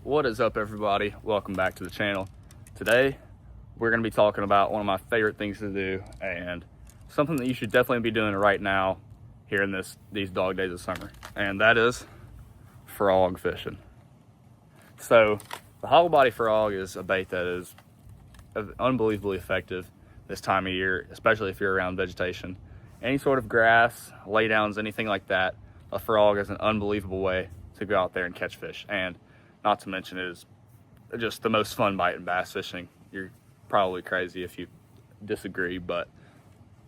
What is up, everybody? Welcome back to the channel. Today we're going to be talking about one of my favorite things to do, and something that you should definitely be doing right now here in these dog days of summer, and that is frog fishing. So the hollow body frog is a bait that is unbelievably effective this time of year, especially if you're around vegetation. Any sort of grass, laydowns, anything like that, a frog is an unbelievable way to go out there and catch fish. And not to mention, it is just the most fun bite in bass fishing. You're probably crazy if you disagree, but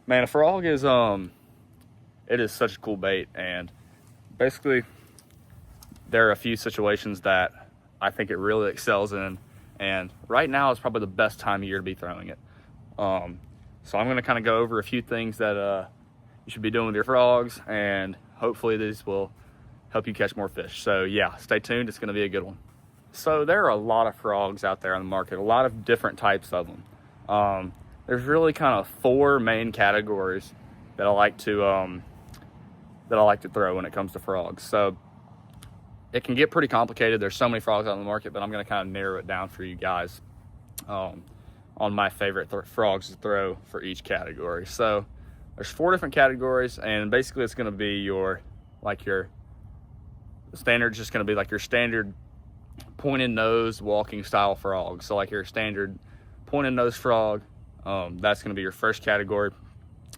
man, a frog is it is such a cool bait. And basically there are a few situations that I think it really excels in, and right now is probably the best time of year to be throwing it. So I'm going to kind of go over a few things that you should be doing with your frogs, and hopefully these will help you catch more fish. So yeah, stay tuned, it's going to be a good one. So there are a lot of frogs out there on the market, a lot of different types of them. There's really kind of four main categories that I like to throw when it comes to frogs. So it can get pretty complicated. There's so many frogs on the market, but I'm going to kind of narrow it down for you guys on my favorite frogs to throw for each category. So there's four different categories, and basically it's going to be your standard, just going to be like your standard pointed nose walking style frog. So like your standard pointed nose frog, that's going to be your first category.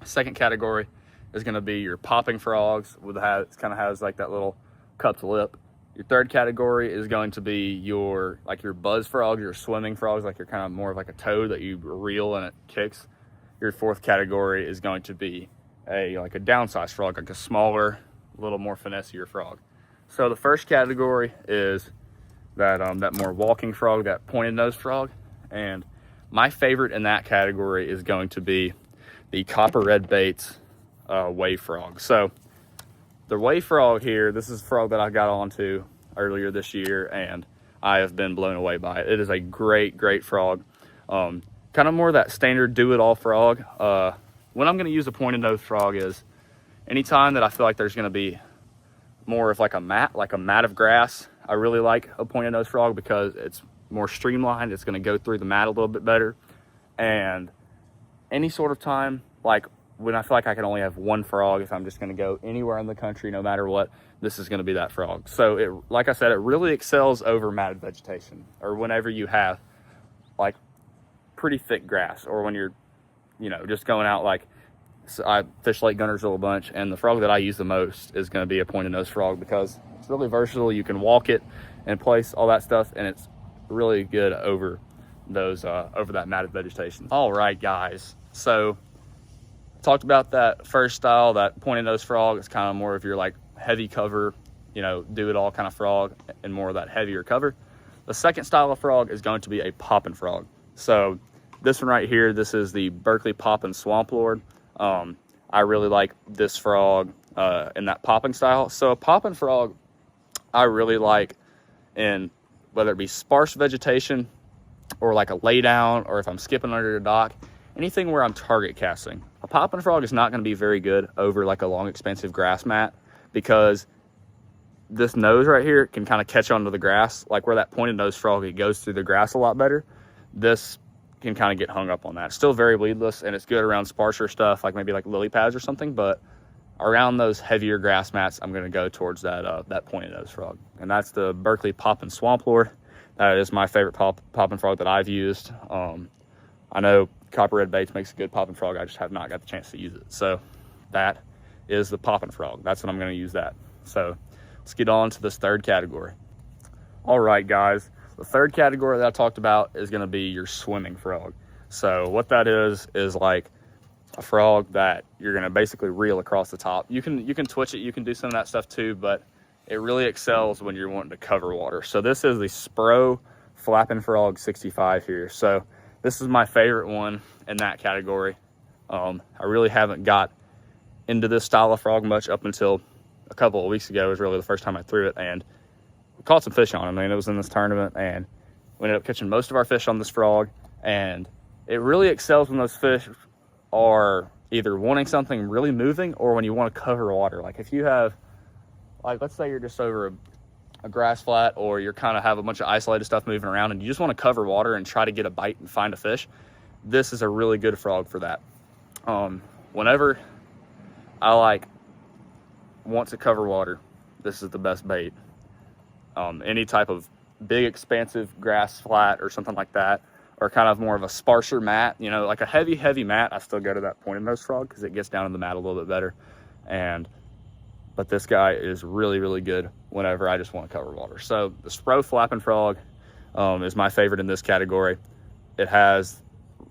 Second category is going to be your popping frogs with it kind of has like that little cupped lip. Your third category is going to be your buzz frogs, your swimming frogs, like you're kind of more of like a toad that you reel and it kicks. Your fourth category is going to be a downsized frog, like a smaller, little more finessier frog. So the first category is that more walking frog, that pointed nose frog, and my favorite in that category is going to be the copper red baits wave frog. So the wave frog here, this is a frog that I got onto earlier this year, and I have been blown away by it. It is a great frog. Kind of more that standard do-it-all frog. When I'm going to use a pointed nose frog is anytime that I feel like there's going to be more of like a mat of grass. I really like a pointed nose frog because it's more streamlined. It's going to go through the mat a little bit better. And any sort of time, like when I feel like I can only have one frog, if I'm just going to go anywhere in the country, no matter what, this is going to be that frog. So it, like I said, it really excels over matted vegetation, or whenever you have like pretty thick grass, or when you're, just going out. Like, so I fish Lake Guntersville a bunch, and the frog that I use the most is going to be a pointed nose frog because it's really versatile. You can walk it and place all that stuff, and it's really good over those over that matted vegetation. All right, guys. So talked about that first style, that pointed nose frog. It's kind of more of your like heavy cover, do it all kind of frog, and more of that heavier cover. The second style of frog is going to be a popping frog. So this one right here, this is the Berkeley Poppin' Swamp Lord. I really like this frog in that popping style. So a popping frog I really like in whether it be sparse vegetation or like a lay down, or if I'm skipping under a dock, anything where I'm target casting. A popping frog is not going to be very good over like a long expansive grass mat, because this nose right here can kind of catch onto the grass. Like where that pointed nose frog, it goes through the grass a lot better. This can kind of get hung up on that. It's still very weedless, and it's good around sparser stuff, like maybe like lily pads or something, but around those heavier grass mats, I'm going to go towards that pointed nose frog. And that's the Berkeley Poppin' Swamp Lord. That is my favorite popping frog that I've used. I know Copper Red Baits makes a good popping frog. I just have not got the chance to use it. So that is the popping frog. That's what I'm going to use that. So let's get on to this third category. All right, guys. The third category that I talked about is going to be your swimming frog. So what that is like a frog that you're going to basically reel across the top. You can twitch it, you can do some of that stuff too, but it really excels when you're wanting to cover water. So this is the Spro Flapping Frog 65 here. So this is my favorite one in that category. I really haven't got into this style of frog much up until a couple of weeks ago. It was really the first time I threw it, and we caught some fish on it. I mean, it was in this tournament, and we ended up catching most of our fish on this frog. And it really excels when those fish are either wanting something really moving, or when you want to cover water. Like if you have, like let's say you're just over a grass flat, or you're kind of have a bunch of isolated stuff moving around and you just want to cover water and try to get a bite and find a fish, this is a really good frog for that. Whenever I want to cover water, this is the best bait. Any type of big expansive grass flat or something like that, or kind of more of a sparser mat, you know, like a heavy mat, I still go to that pointed nose frog because it gets down in the mat a little bit better. But this guy is really, really good whenever I just want to cover water. So the Spro flapping frog is my favorite in this category. It has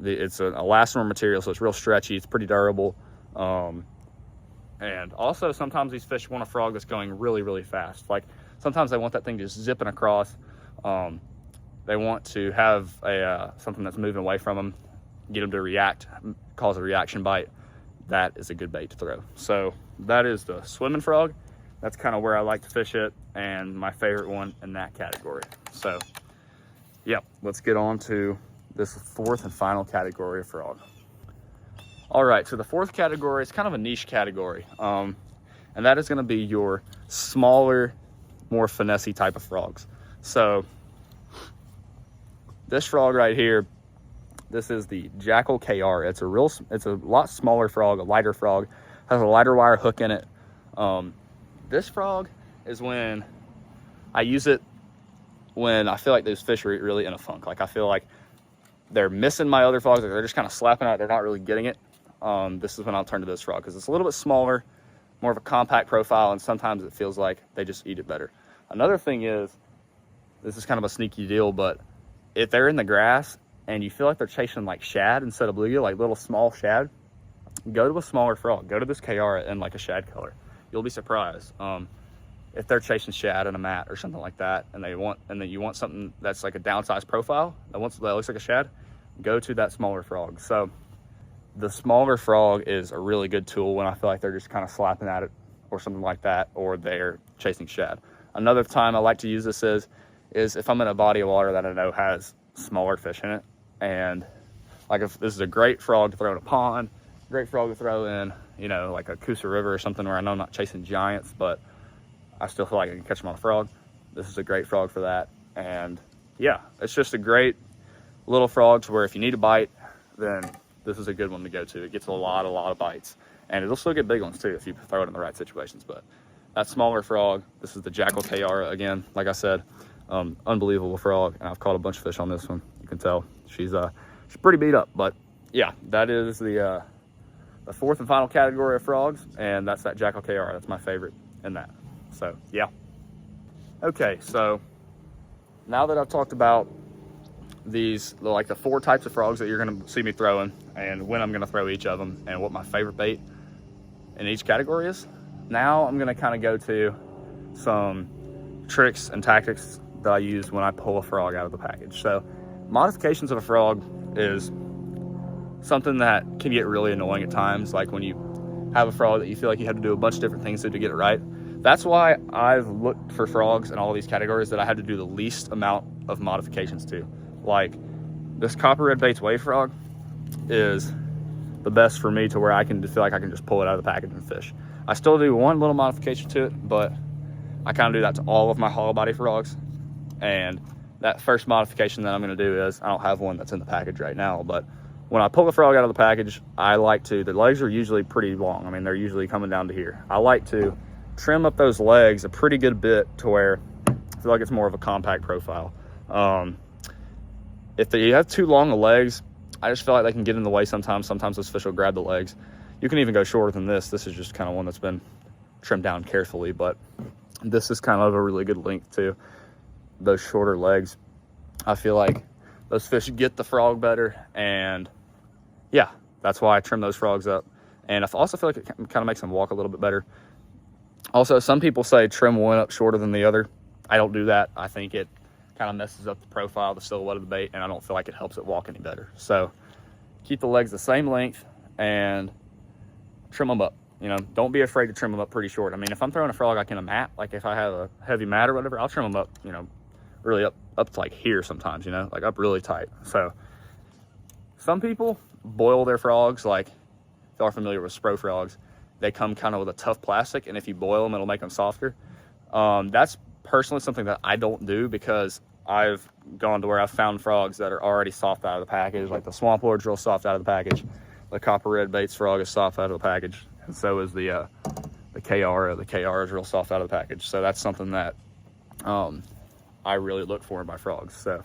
it's an elastomer material, so it's real stretchy, it's pretty durable. And also sometimes these fish want a frog that's going really, really fast. Like sometimes they want that thing just zipping across. They want to have something that's moving away from them, get them to react, cause a reaction bite. That is a good bait to throw. So that is the swimming frog. That's kind of where I like to fish it, and my favorite one in that category. So yeah, let's get on to this fourth and final category of frog. All right, so the fourth category is kind of a niche category, and that is going to be your smaller, more finessey type of frogs. So this frog right here, this is the Jackal KR. It's a lot smaller frog, a lighter frog, has a lighter wire hook in it. This frog is when I use it when I feel like those fish are really in a funk. Like I feel like they're missing my other frogs, like they're just kind of slapping out, they're not really getting it. This is when I'll turn to this frog because it's a little bit smaller, more of a compact profile, and sometimes it feels like they just eat it better. Another thing is, this is kind of a sneaky deal, but if they're in the grass and you feel like they're chasing like shad instead of bluegill, like little small shad, go to a smaller frog. Go to this KR in like a shad color. You'll be surprised. If they're chasing shad in a mat or something like that, and then you want something that's like a downsized profile that looks like a shad, go to that smaller frog. So the smaller frog is a really good tool when I feel like they're just kind of slapping at it or something like that, or they're chasing shad. Another time I like to use this is if I'm in a body of water that I know has smaller fish in it, and like if this is a great frog to throw in a pond, great frog to throw in, you know, like a Coosa River or something where I know I'm not chasing giants, but I still feel like I can catch them on a frog. This is a great frog for that. And yeah, it's just a great little frog to where if you need a bite, then this is a good one to go to. It gets a lot of bites, and it'll still get big ones too if you throw it in the right situations. But that smaller frog, this is the Jackal KR again. Like I said, unbelievable frog, and I've caught a bunch of fish on this one. You can tell she's pretty beat up. But yeah, that is the fourth and final category of frogs, and that's that Jackal KR. That's my favorite in that. So yeah. Okay, so now that I've talked about these, like the four types of frogs that you're gonna see me throwing, and when I'm gonna throw each of them, and what my favorite bait in each category is, now I'm gonna kind of go to some tricks and tactics that I use when I pull a frog out of the package. So modifications of a frog is something that can get really annoying at times, like when you have a frog that you feel like you have to do a bunch of different things to get it right. That's why I've looked for frogs in all these categories that I had to do the least amount of modifications to. Like this copper red baits wave frog is the best for me to where I can feel like I can just pull it out of the package and fish. I still do one little modification to it, but I kind of do that to all of my hollow body frogs. And that first modification that I'm going to do is, I don't have one that's in the package right now, but when I pull the frog out of the package, I like to, the legs are usually pretty long. I mean, they're usually coming down to here. I like to trim up those legs a pretty good bit to where I feel like it's more of a compact profile. If you have too long of legs, I just feel like they can get in the way sometimes. Sometimes those fish will grab the legs. You can even go shorter than this. This is just kind of one that's been trimmed down carefully, but this is kind of a really good length to those shorter legs. I feel like those fish get the frog better, and yeah, that's why I trim those frogs up. And I also feel like it kind of makes them walk a little bit better. Also, some people say trim one up shorter than the other. I don't do that. I think it kind of messes up the profile, the silhouette of the bait, and I don't feel like it helps it walk any better. So keep the legs the same length and trim them up. You know, don't be afraid to trim them up pretty short. I mean, if I'm throwing a frog like in a mat, like if I have a heavy mat or whatever, I'll trim them up, you know, really up to like here sometimes, you know, like up really tight. So some people boil their frogs, like if y'all are familiar with Spro frogs, they come kind of with a tough plastic, and if you boil them, it'll make them softer. That's personally something that I don't do, because I've gone to where I've found frogs that are already soft out of the package. Like the swamp lord's real soft out of the package. The copper red Bates frog is soft out of the package, and so is the KR. The KR is real soft out of the package. So that's something that I really look for in my frogs. So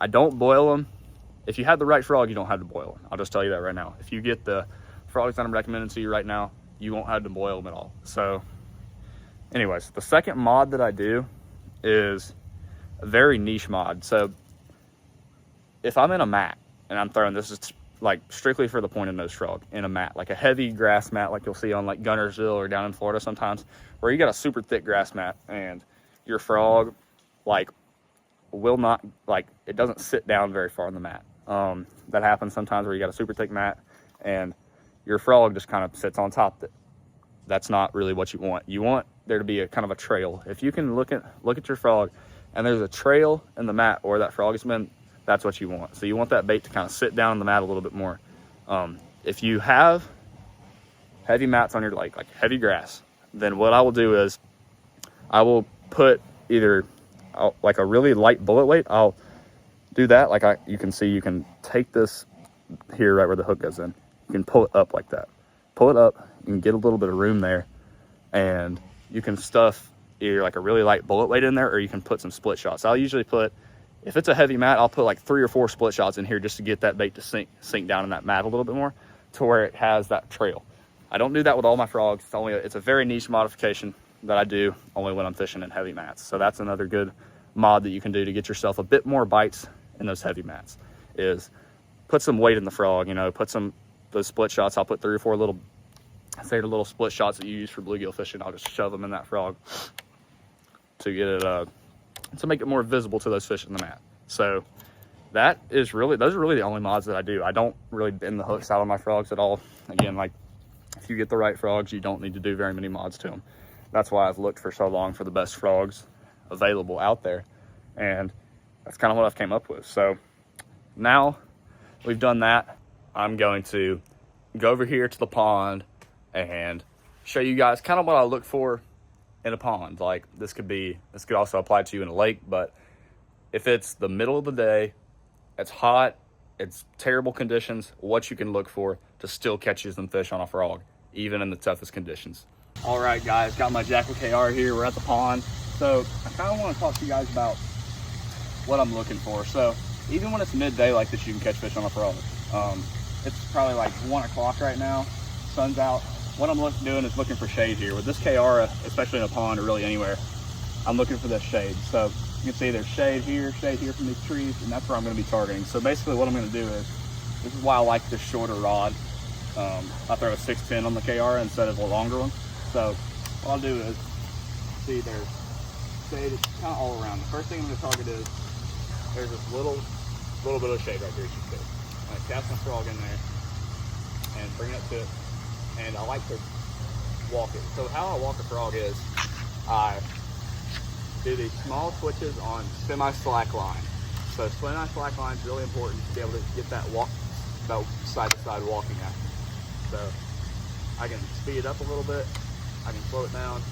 I don't boil them. If you have the right frog, you don't have to boil them. I'll just tell you that right now. If you get the frogs that I'm recommending to you right now, you won't have to boil them at all. So anyways, the second mod that I do is a very niche mod. So if I'm in a mat and I'm throwing, this is like strictly for the pointed nose frog, in a mat, like a heavy grass mat, like you'll see on like Gunnersville or down in Florida sometimes, where you got a super thick grass mat and your frog like will not, like, it doesn't sit down very far in the mat. That happens sometimes where you got a super thick mat and your frog just kind of sits on top of it. That's not really what you want. You want there to be a kind of a trail. If you can look at your frog and there's a trail in the mat where that frog has been, that's what you want. So you want that bait to kind of sit down in the mat a little bit more. If you have heavy mats on your, like heavy grass, then what I will do is I will put either like a really light bullet weight. I'll do that. Like you can see, you can take this here right where the hook goes in. You can pull it up like that. Pull it up. You can get a little bit of room there, and you can stuff either like a really light bullet weight in there, or you can put some split shots. I'll usually put, if it's a heavy mat, I'll put like 3 or 4 split shots in here just to get that bait to sink down in that mat a little bit more, to where it has that trail. I don't do that with all my frogs. It's a very niche modification that I do only when I'm fishing in heavy mats. So that's another good mod that you can do to get yourself a bit more bites in those heavy mats, is put some weight in the frog. You know, put those split shots. I'll put 3 or 4 little, say the little split shots that you use for bluegill fishing. I'll just shove them in that frog to get it to make it more visible to those fish in the mat. So those are really the only mods that I do. I don't really bend the hooks out on my frogs at all. Again, like, if you get the right frogs, you don't need to do very many mods to them. That's why I've looked for so long for the best frogs available out there, and that's kind of what I've came up with. So now we've done that, I'm going to go over here to the pond and show you guys kind of what I look for in a pond. Like, this could also apply to you in a lake, but if it's the middle of the day, it's hot, it's terrible conditions, what you can look for to still catch you some fish on a frog, even in the toughest conditions. All right, guys, got my Jackal KR here. We're at the pond. So I kind of want to talk to you guys about what I'm looking for. So even when it's midday like this, you can catch fish on a frog. It's probably like 1 o'clock right now, sun's out. What I'm doing is looking for shade here. With this KR, especially in a pond or really anywhere, I'm looking for this shade. So you can see there's shade here from these trees, and that's where I'm going to be targeting. So basically what I'm going to do is, this is why I like this shorter rod. I throw a 6-pin on the KR instead of a longer one. So what I'll do is, see there's shade kind of all around. The first thing I'm going to target is, there's this little bit of shade right here, as you can see. I'm going to cast my frog in there and bring it to it. And I like to walk it. So how I walk a frog is, I do these small switches on semi-slack line. So semi-slack line is really important to be able to get that side-to-side walking action. So I can speed it up a little bit, I can slow it down,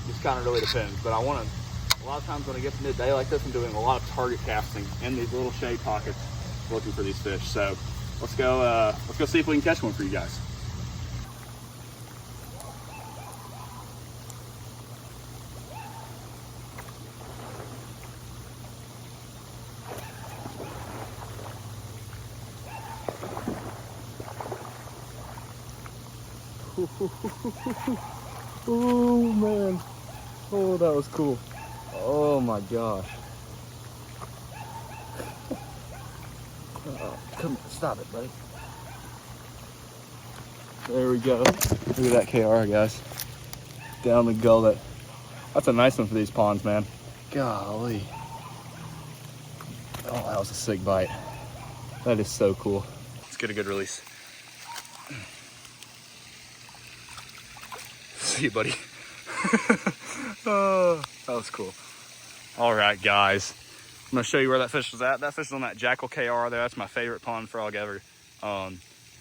just kind of really depends. But a lot of times when it gets midday like this, I'm doing a lot of target casting in these little shade pockets looking for these fish. So let's go see if we can catch one for you guys. Oh man, oh, that was cool. Oh my gosh. Come, stop it, buddy. There we go. Look at that KR, guys. Down the gullet. That's a nice one for these ponds, man. Golly. Oh, that was a sick bite. That is so cool. Let's get a good release. See you, buddy. Oh, that was cool. All right, guys. I'm gonna show you where that fish was at. That fish is on that Jackal KR there. That's my favorite pond frog ever.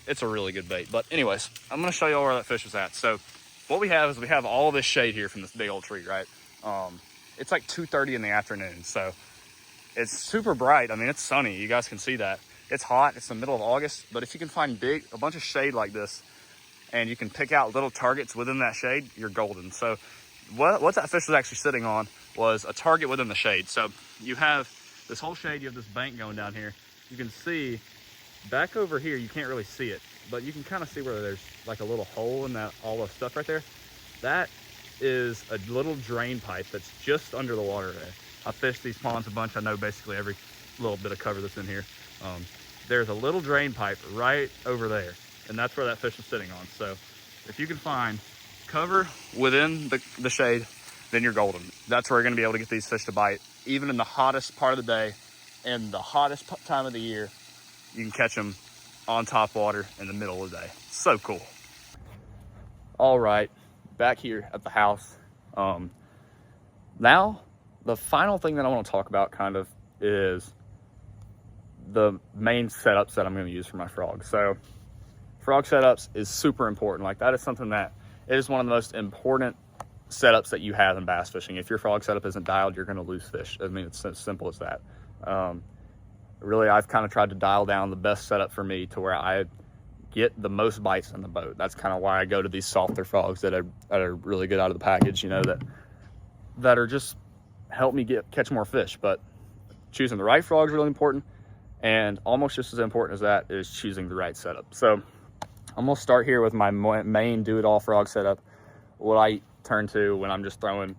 It's a really good bait. But anyways, I'm gonna show you all where that fish was at. So what we have is we have all this shade here from this big old tree, right? it's like 2:30 in the afternoon. So it's super bright. I mean, it's sunny. You guys can see that. It's hot. It's the middle of August. But if you can find a bunch of shade like this, and you can pick out little targets within that shade, you're golden. So what that fish was actually sitting on was a target within the shade. So you have this whole shade, you have this bank going down here. You can see back over here, you can't really see it, but you can kind of see where there's like a little hole in that, all the stuff right there. That is a little drain pipe that's just under the water there. I fished these ponds a bunch. I know basically every little bit of cover that's in here. There's a little drain pipe right over there, and that's where that fish is sitting on. So if you can find cover within the shade, then you're golden. That's where you're gonna be able to get these fish to bite. Even in the hottest part of the day and the hottest time of the year, you can catch them on top water in the middle of the day. So cool. All right, back here at the house. Now, the final thing that I want to talk about kind of is the main setups that I'm going to use for my frogs. So frog setups is super important. Like, that is something that it is one of the most important setups that you have in bass fishing. If your frog setup isn't dialed, you're going to lose fish. I mean, it's as simple as that. Really, I've kind of tried to dial down the best setup for me to where I get the most bites in the boat. That's kind of why I go to these softer frogs that are really good out of the package, you know, that are just help me catch more fish. But choosing the right frog is really important, and almost just as important as that is choosing the right setup. So I'm gonna start here with my main do-it-all frog setup, what I turn to when I'm just throwing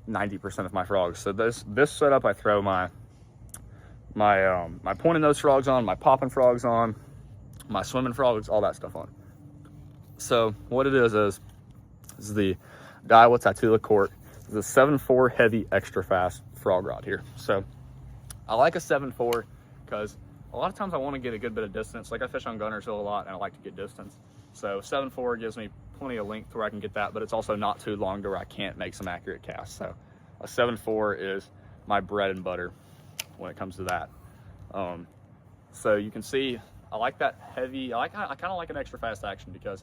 90% of my frogs. So this setup, I throw my pointed nose frogs on, my popping frogs on, my swimming frogs, all that stuff on. So what it is the Daiwa Tatula Cork. It's a 7.4 heavy extra fast frog rod here. So I like a 7.4 because a lot of times I want to get a good bit of distance. Like, I fish on Gunnersville a lot and I like to get distance. So 7.4 gives me plenty of length where I can get that, but it's also not too long to where I can't make some accurate casts. So a 7.4 is my bread and butter when it comes to that. So you can see I like that heavy. I kind of like an extra fast action because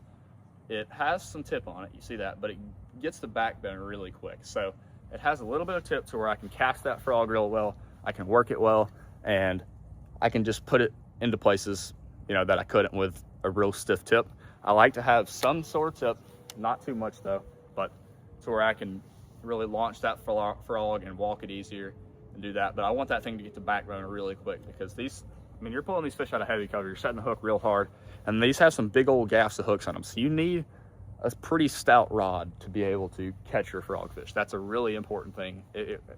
it has some tip on it. You see that, but it gets the backbone really quick. So it has a little bit of tip to where I can cast that frog real well. I can work it well, and I can just put it into places, you know, that I couldn't with a real stiff tip. I like to have some sort of tip, not too much though, but to where I can really launch that frog and walk it easier and do that. But I want that thing to get the backbone really quick because you're pulling these fish out of heavy cover, you're setting the hook real hard, and these have some big old gaffs of hooks on them. So you need a pretty stout rod to be able to catch your frog fish. That's a really important thing.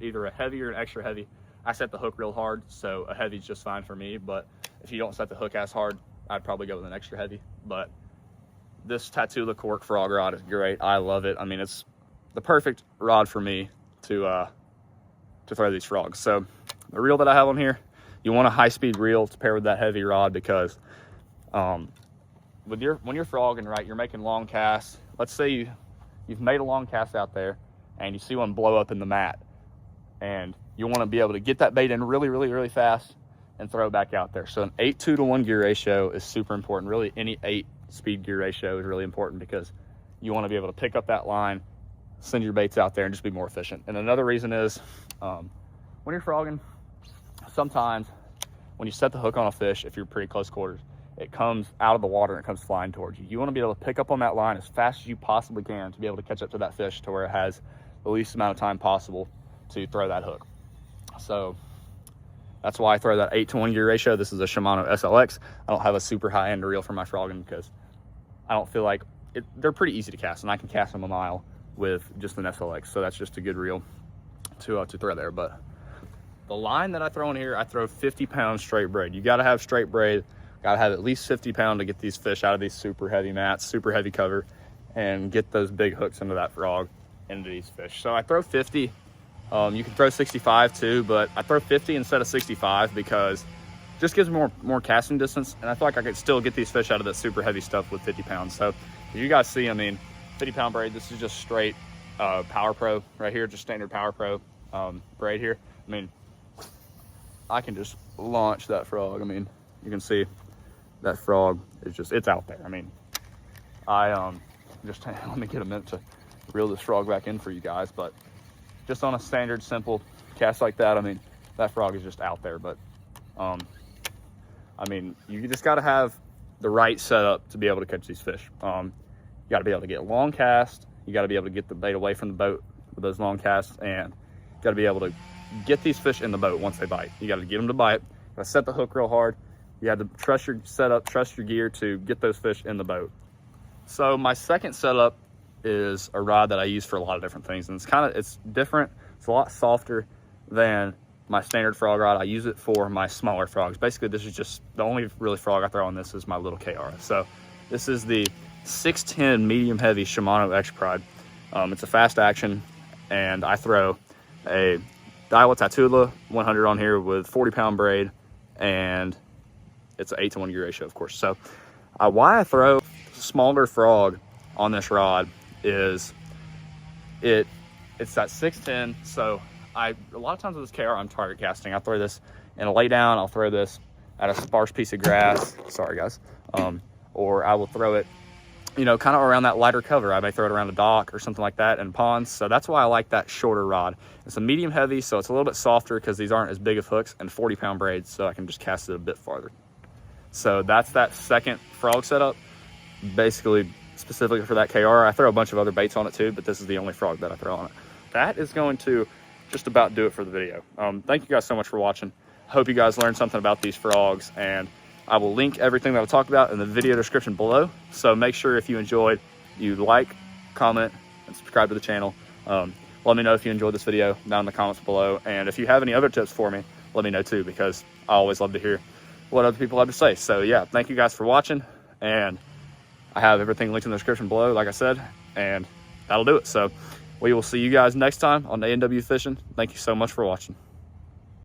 Either a heavy or an extra heavy. I set the hook real hard, so a heavy's just fine for me, but if you don't set the hook as hard, I'd probably go with an extra heavy. But this Tatula Cork frog rod is great. I love it. I mean, it's the perfect rod for me to throw these frogs. So the reel that I have on here, you want a high-speed reel to pair with that heavy rod because when you're frogging, right, you're making long casts. Let's say you've made a long cast out there and you see one blow up in the mat, and you want to be able to get that bait in really, really, really fast and throw it back out there. So an 8:2 to 1 gear ratio is super important. Really, any 8-speed gear ratio is really important because you want to be able to pick up that line, send your baits out there, and just be more efficient. And another reason is when you're frogging, sometimes when you set the hook on a fish, if you're pretty close quarters, it comes out of the water and it comes flying towards you. You want to be able to pick up on that line as fast as you possibly can to be able to catch up to that fish to where it has the least amount of time possible to throw that hook. So that's why I throw that 8:1 gear ratio. This is a Shimano SLX. I don't have a super high end reel for my frogging because I don't feel like they're pretty easy to cast, and I can cast them a mile with just an SLX. So that's just a good reel to throw there. But the line that I throw in here, I throw 50-pound straight braid. You got to have straight braid. Got to have at least 50-pound to get these fish out of these super heavy mats, super heavy cover, and get those big hooks into that frog, into these fish. So I throw 50. You can throw 65 too, but I throw 50 instead of 65 because it just gives me more casting distance, and I feel like I could still get these fish out of that super heavy stuff with 50 pounds. So as you guys see, I mean, 50-pound braid, this is just straight Power Pro right here, just standard Power Pro braid here. I mean, I can just launch that frog. I mean, you can see that frog is just, it's out there. I mean, let me get a minute to reel this frog back in for you guys, but just on a standard simple cast like that, I mean, that frog is just out there. But I mean, you just got to have the right setup to be able to catch these fish. You got to be able to get a long cast. You got to be able to get the bait away from the boat with those long casts, and you got to be able to get these fish in the boat once they bite. You got to get them to bite. You got to set the hook real hard. You have to trust your setup, trust your gear to get those fish in the boat. So my second setup is a rod that I use for a lot of different things, and it's different. It's a lot softer than my standard frog rod. I use it for my smaller frogs. Basically, this is just the only really frog I throw on this is my little KR. So this is the 610 medium heavy Shimano X Pride. It's a fast action, and I throw a Daiwa Tatula 100 on here with 40-pound braid, and it's an 8-to-1 gear ratio, of course. So why I throw smaller frog on this rod is it's that 610. So a lot of times with this KR, I'm target casting. I throw this in a lay down. I'll throw this at a sparse piece of grass. Sorry guys. Or I will throw it, you know, kind of around that lighter cover. I may throw it around a dock or something like that in ponds. So that's why I like that shorter rod. It's a medium heavy, so it's a little bit softer because these aren't as big of hooks, and 40-pound braids, so I can just cast it a bit farther. So that's that second frog setup, basically specifically for that KR. I throw a bunch of other baits on it too, but this is the only frog that I throw on it. That is going to just about do it for the video. Thank you guys so much for watching. Hope you guys learned something about these frogs, and I will link everything that I talked about in the video description below. So make sure if you enjoyed, you like, comment, and subscribe to the channel. Let me know if you enjoyed this video down in the comments below. And if you have any other tips for me, let me know too, because I always love to hear what other people have to say. So yeah, thank you guys for watching, and I have everything linked in the description below, like I said, and that'll do it. So we will see you guys next time on A&W Fishing. Thank you so much for watching.